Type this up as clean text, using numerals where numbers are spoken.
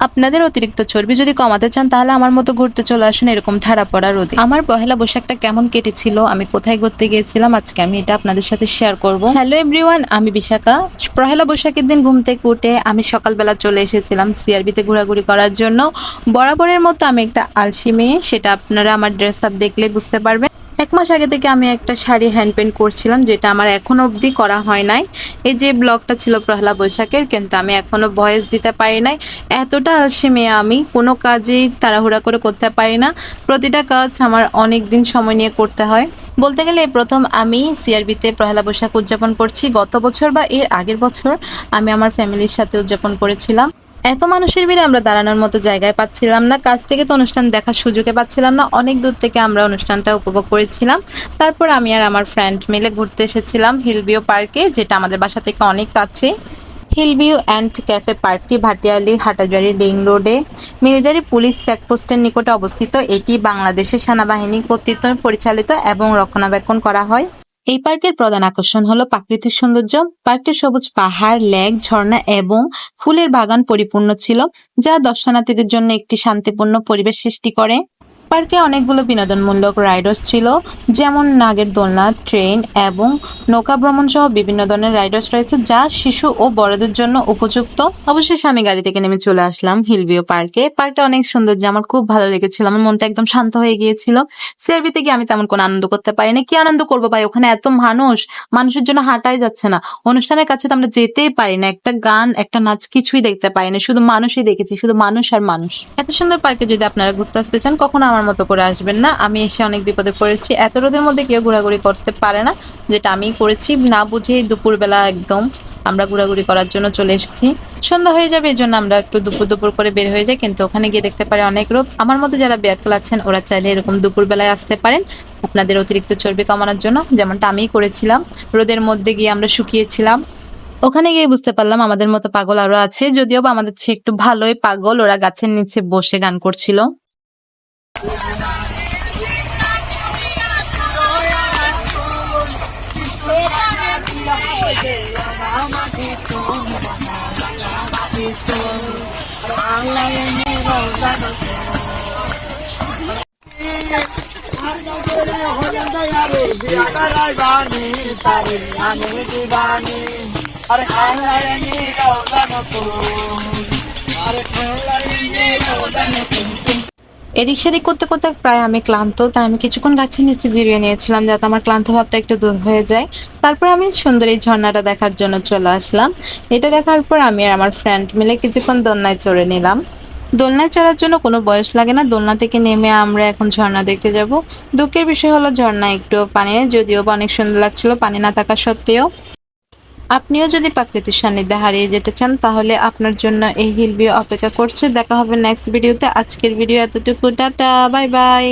আপনাদের অতিরিক্ত চর্বি যদি কমাতে চান তাহলে আমার মতো ঘুরতে চলে আসুন এরকম ঠাড়া পড়া রোদে। আমার পহেলা বৈশাখটা কেমন কেটেছিল, আমি কোথায় ঘুরতে গিয়েছিলাম, আজকে আমি এটা আপনাদের সাথে শেয়ার করব। হ্যালো এভরিওয়ান, আমি বিশাখা। পহেলা বৈশাখের দিন ঘুম থেকে উঠে আমি সকালবেলা চলে এসেছিলাম সিআরবিতে ঘোরাঘুরি করার জন্য। বরাবরের মতো আমি একটা আলসি মেয়ে, সেটা আপনারা আমার ড্রেস আপ দেখলে বুঝতে পারবেন। 1 মাস আগে থেকে আমি একটা শাড়ি হ্যান্ড পেন্ট করছিলাম, যেটা আমার এখনো অবধি করা হয় নাই। এই যে ব্লগটা ছিল পহেলা বৈশাখের, কিন্তু আমি এখনো ভয়েস দিতে পারি নাই। এতটা আলসে মেয়ে আমি, কোনো কাজেই তাড়াহুড়া করে করতে পারি না। প্রতিটা কাজ আমার অনেক দিন সময় নিয়ে করতে হয়। বলতে গেলে এই প্রথম আমি সিআরবিতে পহেলা বৈশাখ উদযাপন করছি। গত বছর বা এর আগের বছর আমি আমার ফ্যামিলির সাথে উদযাপন করেছিলাম। এত মানুষের ভিড়ে আমরা দাঁড়ানোর মতো জায়গায় পাচ্ছিলাম না, কাছ থেকে তো অনুষ্ঠান দেখার সুযোগে পাচ্ছিলাম না। অনেক দূর থেকে আমরা অনুষ্ঠানটা উপভোগ করেছিলাম। তারপর আমি আর আমার ফ্রেন্ড মিলে ঘুরতে এসেছিলাম হিলভিউ পার্কে, যেটা আমাদের বাসা থেকে অনেক কাছে। হিলভিউ অ্যান্ড ক্যাফে পার্কটি ভাটিয়ালি হাটাজারি রিং রোডে মিলিটারি পুলিশ চেকপোস্টের নিকটে অবস্থিত। এটি বাংলাদেশের সেনাবাহিনী কর্তৃক পরিচালিত এবং রক্ষণাবেক্ষণ করা হয়। এই পার্কের প্রধান আকর্ষণ হলো প্রাকৃতিক সৌন্দর্য। পার্কটি সবুজ পাহাড়, লেক, ঝর্ণা এবং ফুলের বাগান পরিপূর্ণ ছিল, যা দর্শনার্থীদের জন্য একটি শান্তিপূর্ণ পরিবেশ সৃষ্টি করে। পার্কে অনেকগুলো বিনোদনমূলক রাইডস ছিল, যেমন নাগের দোলনা, ট্রেন এবং নৌকা ভ্রমণ সহ বিভিন্ন ধরনের রাইডস রয়েছে, যা শিশু ও বড়দের জন্য উপযুক্ত। অবশেষে আমি গাড়ি থেকে নেমে চলে আসলাম হিলভিউ পার্কে। পার্কটা অনেক সৌন্দর্য, আমার খুব ভালো লেগেছিল, আমার মনটা একদম শান্ত হয়ে গিয়েছিল। সিআরবিতে গিয়ে আমি তেমন কোনো আনন্দ করতে পারিনি। কি আনন্দ করবো ভাই, ওখানে এত মানুষ, মানুষের জন্য হাঁটাই যাচ্ছে না। অনুষ্ঠানের কাছে তো আমরা যেতেই পারি না, একটা গান একটা নাচ কিছুই দেখতে পারি না, শুধু মানুষই দেখেছি, শুধু মানুষ আর মানুষ। এত সুন্দর পার্কে যদি আপনারা ঘুরতে আসতে চান, কখনো আমার মতো করে আসবেন না। আমি এসে অনেক বিপদে পড়েছি। এত রোদের মধ্যে কেউ ঘোরাঘুরি করতে পারে না, যেটা আমি করেছি। না বুঝে দুপুরবেলা একদম আমরা ঘোরাঘুরি করার জন্য চলে এসেছি। সন্ধ্যা হয়ে যাবে, এই জন্য আমরা একটু দুপুর দুপুর করে বের হয়ে যাই, কিন্তু ওখানে গিয়ে দেখতে পারি অনেক রোদ। আমার মতো যারা ব্যাকল আছেন ওরা চাইলে এরকম দুপুর বেলায় আসতে পারেন আপনাদের অতিরিক্ত চর্বি কমানোর জন্য, যেমনটা আমি করেছিলাম। রোদের মধ্যে গিয়ে আমরা শুকিয়েছিলাম। ওখানে গিয়ে বুঝতে পারলাম আমাদের মতো পাগল আরো আছে, যদিও বা আমাদের চেয়ে একটু ভালোই পাগল। ওরা গাছের নিচে বসে গান করছিল। এদিক সেদিক করতে করতে প্রায় আমি ক্লান্ত, তাই আমি কিছুক্ষণ গাছের নিচে জিরিয়ে নিয়েছিলাম, যাতে আমার ক্লান্ত ভাবটা একটু দূর হয়ে যায়। তারপর আমি সুন্দর এই ঝর্ণাটা দেখার জন্য চলে আসলাম। এটা দেখার পর আমি আর আমার ফ্রেন্ড মিলে কিছুক্ষণ দোলনায় চড়ে নিলাম। দোলনায় চড়ার জন্য কোনো বয়স লাগে না। দোলনা থেকে নেমে আমরা এখন ঝর্ণা দেখতে যাব। দুঃখের বিষয় হলো ঝর্ণা একটু পানি নেই, যদিও বা অনেক সুন্দর লাগছিল পানি না থাকা সত্ত্বেও। আপনিও যদি প্রাকৃতিক সান্নিধ্যে হারিয়ে যেতে চান, তাহলে আপনার জন্য এই হিল ভিউ অপেক্ষা করছে। দেখা হবে নেক্সট ভিডিওতে। আজকের ভিডিও এতটুকু, টাটা, বাই বাই।